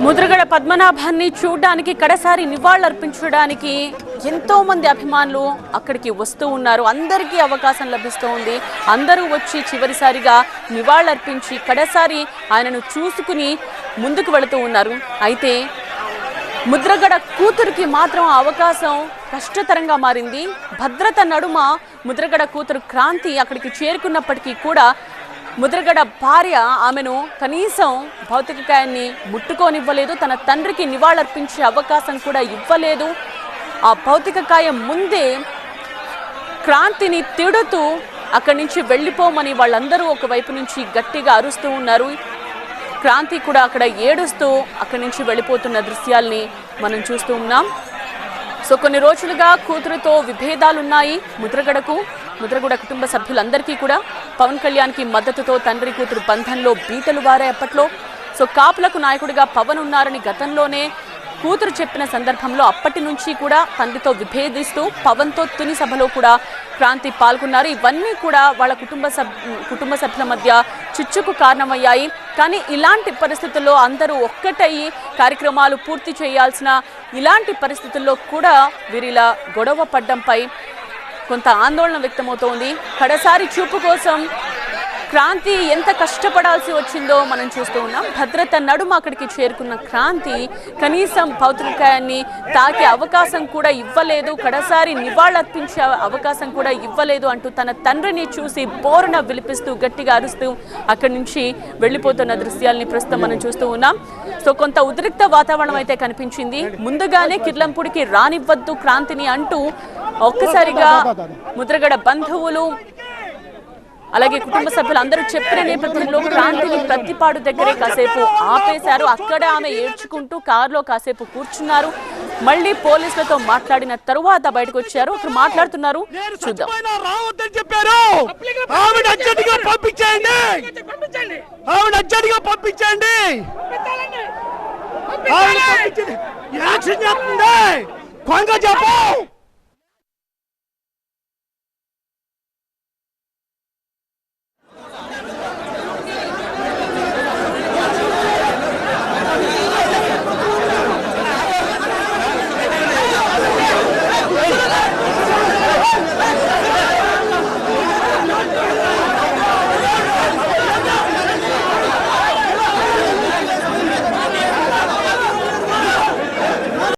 ముద్రగడ పద్మనాభాన్ని చూడడానికి కడసారి నివాళులర్పించడానికి ఎంతో మంది అభిమానులు అక్కడికి వస్తూ ఉన్నారు. అందరికీ అవకాశం లభిస్తూ ఉంది. అందరూ వచ్చి చివరిసారిగా నివాళులర్పించి కడసారి ఆయనను చూసుకుని ముందుకు వెళుతూ ఉన్నారు. అయితే ముద్రగడ కూతురికి మాత్రం అవకాశం కష్టతరంగా మారింది. భద్రత నడుమ ముద్రగడ కూతురు క్రాంతి అక్కడికి చేరుకున్నప్పటికీ కూడా ముద్రగడ భార్య ఆమెను కనీసం భౌతికకాయాన్ని ముట్టుకోనివ్వలేదు. తన తండ్రికి నివాళులర్పించే అవకాశం కూడా ఇవ్వలేదు. ఆ భౌతికకాయం ముందే క్రాంతిని తిడుతూ అక్కడి నుంచి వెళ్ళిపోమని వాళ్ళందరూ ఒకవైపు నుంచి గట్టిగా అరుస్తూ ఉన్నారు. క్రాంతి కూడా అక్కడ ఏడుస్తూ అక్కడి నుంచి వెళ్ళిపోతున్న దృశ్యాల్ని మనం చూస్తూ ఉన్నాం. సో కొన్ని రోజులుగా కూతురుతో విభేదాలున్నాయి ముద్రగడ కుటుంబ సభ్యులందరికీ కూడా. పవన్ కళ్యాణ్కి మద్దతుతో తండ్రి కూతురు బంధంలో బీటలు వారే అప్పట్లో. సో కాపులకు నాయకుడిగా పవన్ ఉన్నారని గతంలోనే కూతురు చెప్పిన సందర్భంలో అప్పటి నుంచి కూడా తండ్రితో విభేదిస్తూ పవన్తో తుని సభలో కూడా క్రాంతి పాల్గొన్నారు. ఇవన్నీ కూడా వాళ్ళ కుటుంబ సభ్యుల మధ్య చిచ్చుకు కారణమయ్యాయి. కానీ ఇలాంటి పరిస్థితుల్లో అందరూ ఒక్కటయ్యి కార్యక్రమాలు పూర్తి చేయాల్సిన ఇలాంటి పరిస్థితుల్లో కూడా వీరిలా గొడవ పడ్డంపై కొంత ఆందోళన వ్యక్తమవుతోంది. కడసారి చూపు కోసం క్రాంతి ఎంత కష్టపడాల్సి వచ్చిందో మనం చూస్తూ ఉన్నాం. భద్రత నడుమ అక్కడికి చేరుకున్న క్రాంతి కనీసం భౌతికాయాన్ని తాకే అవకాశం కూడా ఇవ్వలేదు. కడసారి నివాళులర్పించే అవకాశం కూడా ఇవ్వలేదు అంటూ తన తండ్రిని చూసి బోరున విలిపిస్తూ గట్టిగా అరుస్తూ అక్కడి నుంచి వెళ్ళిపోతున్న దృశ్యాల్ని ప్రస్తుతం మనం చూస్తూ ఉన్నాం. సో కొంత ఉద్రిక్త వాతావరణం అయితే కనిపించింది. ముందుగానే కిర్లంపూడికి రానివ్వద్దు క్రాంతిని అంటూ ఒక్కసారిగా ముద్రగడ బంధువులు అలాగే కుటుంబ సభ్యులు అందరూ చెప్పిన నేపథ్యంలో క్రాంతిని ప్రతిపాడు దగ్గరే కాసేపు ఆపేశారు. అక్కడ ఆమె ఏడ్చుకుంటూ కారులో కాసేపు కూర్చున్నారు. మళ్ళీ పోలీసులతో మాట్లాడిన తరువాత బయటకు వచ్చారు. అక్కడ మాట్లాడుతున్నారు, చూద్దాం.